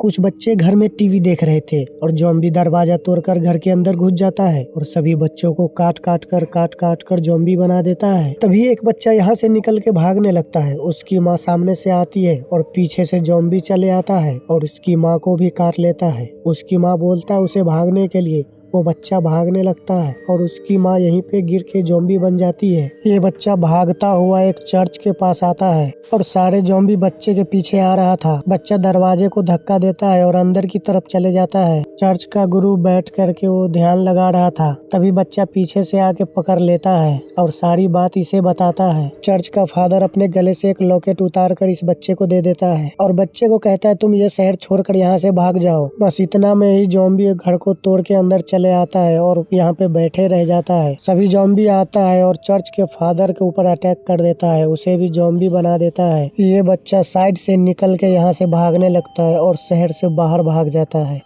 कुछ बच्चे घर में टीवी देख रहे थे और ज़ॉम्बी दरवाजा तोड़कर घर के अंदर घुस जाता है और सभी बच्चों को काट काट कर ज़ॉम्बी बना देता है। तभी एक बच्चा यहाँ से निकल के भागने लगता है। उसकी माँ सामने से आती है और पीछे से ज़ॉम्बी चले आता है और उसकी माँ को भी काट लेता है। उसकी माँ बोलता है उसे भागने के लिए। वो बच्चा भागने लगता है और उसकी माँ यहीं पे गिर के ज़ॉम्बी बन जाती है। ये बच्चा भागता हुआ एक चर्च के पास आता है और सारे ज़ॉम्बी बच्चे के पीछे आ रहा था। बच्चा दरवाजे को धक्का देता है और अंदर की तरफ चले जाता है। चर्च का गुरु बैठ करके वो ध्यान लगा रहा था। तभी बच्चा पीछे से आके पकड़ लेता है और सारी बात इसे बताता है। चर्च का फादर अपने गले से एक लॉकेट उतार कर इस बच्चे को दे देता है और बच्चे को कहता है तुम ये शहर छोड़कर यहाँ से भाग जाओ। बस इतना में ही ज़ॉम्बी घर को तोड़ के अंदर चले आता है और यहाँ पे बैठे रह जाता है। सभी ज़ॉम्बी आता है और चर्च के फादर के ऊपर अटैक कर देता है। उसे भी ज़ॉम्बी बना देता है। ये बच्चा साइड से निकल के यहाँ से भागने लगता है और शहर से बाहर भाग जाता है।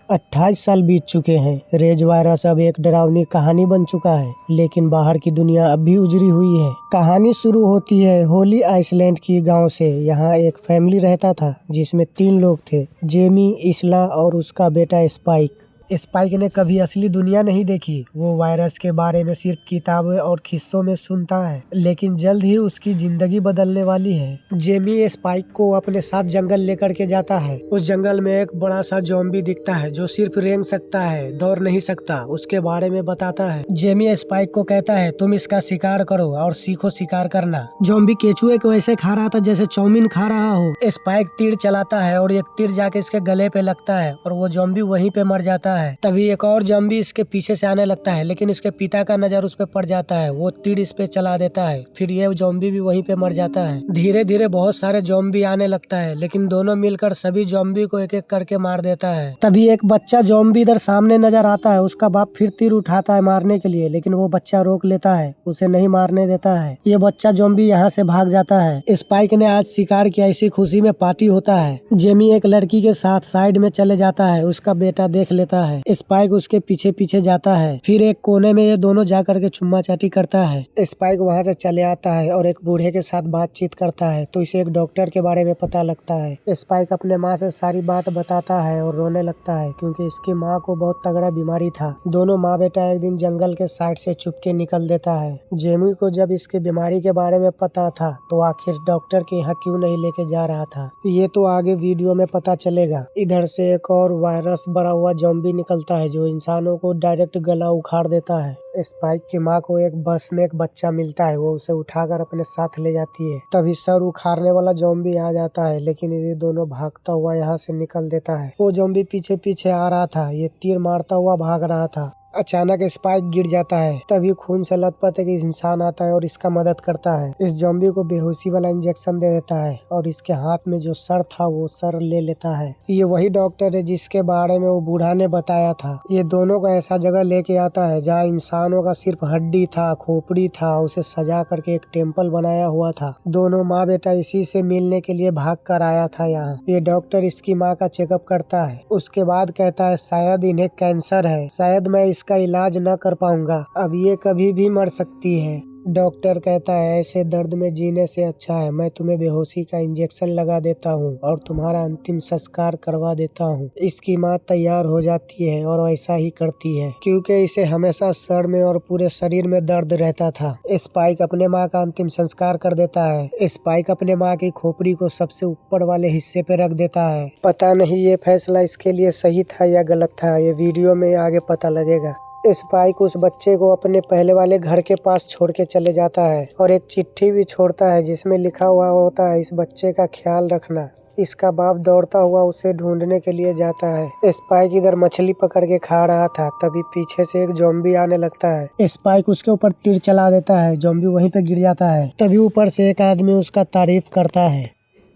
28 साल बीत चुके हैं। रेज वायरस अब एक डरावनी कहानी बन चुका है, लेकिन बाहर की दुनिया अब भी उजड़ी हुई है। कहानी शुरू होती है होली आइसलैंड की गांव से। यहाँ एक फैमिली रहता था जिसमें 3 लोग थे, जेमी, इसला और उसका बेटा स्पाइक। स्पाइक ने कभी असली दुनिया नहीं देखी। वो वायरस के बारे में सिर्फ किताबें और किस्सों में सुनता है, लेकिन जल्द ही उसकी जिंदगी बदलने वाली है। जेमी स्पाइक को अपने साथ जंगल लेकर के जाता है। उस जंगल में एक बड़ा सा ज़ॉम्बी दिखता है जो सिर्फ रेंग सकता है, दौड़ नहीं सकता। उसके बारे में बताता है। जेमी स्पाइक को कहता है तुम इसका शिकार करो और सीखो शिकार करना। ज़ॉम्बी केचुए को ऐसे खा रहा था जैसे चाउमीन खा रहा हो। स्पाइक तीर चलाता है और एक तीर जाके इसके गले पे लगता है और वो ज़ॉम्बी वहीं पे मर जाता है। तभी एक और ज़ॉम्बी इसके पीछे से आने लगता है, लेकिन इसके पिता का नजर उस पे पड़ जाता है। वो तीर इस पे चला देता है। फिर ये ज़ॉम्बी भी वहीं पे मर जाता है। धीरे धीरे बहुत सारे ज़ॉम्बी आने लगता है, लेकिन दोनों मिलकर सभी ज़ॉम्बी को एक एक करके मार देता है। तभी एक बच्चा ज़ॉम्बी इधर सामने नजर आता है। उसका बाप फिर तीर उठाता है मारने के लिए, लेकिन वो बच्चा रोक लेता है, उसे नहीं मारने देता है। ये बच्चा ज़ॉम्बी यहाँ से भाग जाता है। स्पाइक ने आज शिकार किया, इसी खुशी में पार्टी होता है। जेमी एक लड़की के साथ साइड में चले जाता है। उसका बेटा देख लेता है। स्पाइक उसके पीछे पीछे जाता है। फिर एक कोने में ये दोनों जाकर के चुम्मा चाटी करता है। स्पाइक वहाँ से चले आता है और एक बूढ़े के साथ बातचीत करता है, तो इसे एक डॉक्टर के बारे में पता लगता है। स्पाइक अपने माँ से सारी बात बताता है और रोने लगता है क्योंकि इसकी माँ को बहुत तगड़ा बीमारी था। दोनों माँ बेटा एक दिन जंगल के साइड से चुपके निकल देता है। जेमी को जब इसकी बीमारी के बारे में पता था तो आखिर डॉक्टर के यहाँ क्यों नहीं लेके जा रहा था, ये तो आगे वीडियो में पता चलेगा। इधर से एक और वायरस भरा हुआ ज़ॉम्बी निकलता है जो इंसानों को डायरेक्ट गला उखाड़ देता है। स्पाइक की माँ को एक बस में एक बच्चा मिलता है। वो उसे उठाकर अपने साथ ले जाती है। तभी सर उखाड़ने वाला ज़ॉम्बी आ जाता है, लेकिन ये दोनों भागता हुआ यहाँ से निकल देता है। वो ज़ॉम्बी पीछे पीछे आ रहा था, ये तीर मारता हुआ भाग रहा था। अचानक स्पाइक गिर जाता है। तभी खून से लथपथ एक इंसान आता है और इसका मदद करता है। इस ज़ॉम्बी को बेहोशी वाला इंजेक्शन दे देता है और इसके हाथ में जो सर था वो सर ले लेता है। ये वही डॉक्टर है जिसके बारे में वो बूढ़ा ने बताया था। ये दोनों को ऐसा जगह लेके आता है जहाँ इंसानों का सिर्फ हड्डी था, खोपड़ी था, उसे सजा करके एक टेम्पल बनाया हुआ था। दोनों माँ बेटा इसी से मिलने के लिए भाग कर आया था यहाँ। ये डॉक्टर इसकी माँ का चेकअप करता है। उसके बाद कहता है शायद इन्हें कैंसर है, शायद मैं इसका इलाज न कर पाऊंगा, अब ये कभी भी मर सकती है। डॉक्टर कहता है ऐसे दर्द में जीने से अच्छा है मैं तुम्हें बेहोशी का इंजेक्शन लगा देता हूँ और तुम्हारा अंतिम संस्कार करवा देता हूँ। इसकी माँ तैयार हो जाती है और ऐसा ही करती है क्योंकि इसे हमेशा सर में और पूरे शरीर में दर्द रहता था। स्पाइक अपने माँ का अंतिम संस्कार कर देता है। स्पाइक अपने माँ की खोपड़ी को सबसे ऊपर वाले हिस्से पे रख देता है। पता नहीं ये फैसला इसके लिए सही था या गलत था, ये वीडियो में आगे पता लगेगा। स्पाइक उस बच्चे को अपने पहले वाले घर के पास छोड़ के चले जाता है और एक चिट्ठी भी छोड़ता है जिसमें लिखा हुआ होता है इस बच्चे का ख्याल रखना। इसका बाप दौड़ता हुआ उसे ढूंढने के लिए जाता है। स्पाइक इधर मछली पकड़ के खा रहा था, तभी पीछे से एक ज़ॉम्बी आने लगता है। स्पाइक उसके ऊपर तीर चला देता है, ज़ॉम्बी वहीं पे गिर जाता है। तभी ऊपर से एक आदमी उसका तारीफ करता है।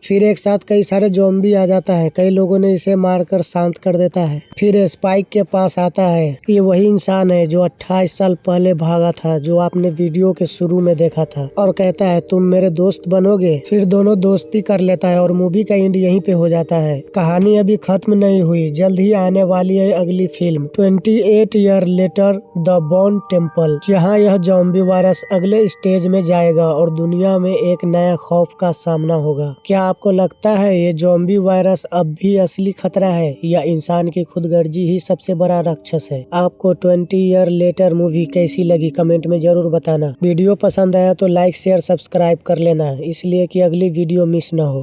फिर एक साथ कई सारे ज़ॉम्बी आ जाता है। कई लोगों ने इसे मारकर शांत कर देता है। फिर स्पाइक के पास आता है। ये वही इंसान है जो 28 साल पहले भागा था, जो आपने वीडियो के शुरू में देखा था, और कहता है तुम मेरे दोस्त बनोगे। फिर दोनों दोस्ती कर लेता है और मूवी का एंड यहीं पे हो जाता है। कहानी अभी खत्म नहीं हुई, जल्द ही आने वाली है अगली film 28 year later the born temple, जहाँ यह ज़ॉम्बी वायरस अगले स्टेज में जाएगा और दुनिया में एक नया खौफ का सामना होगा। क्या आपको लगता है ये ज़ॉम्बी वायरस अब भी असली खतरा है, या इंसान की खुदगर्जी ही सबसे बड़ा राक्षस है? आपको 20 ईयर लेटर मूवी कैसी लगी कमेंट में जरूर बताना। वीडियो पसंद आया तो लाइक शेयर सब्सक्राइब कर लेना, इसलिए कि अगली वीडियो मिस न हो।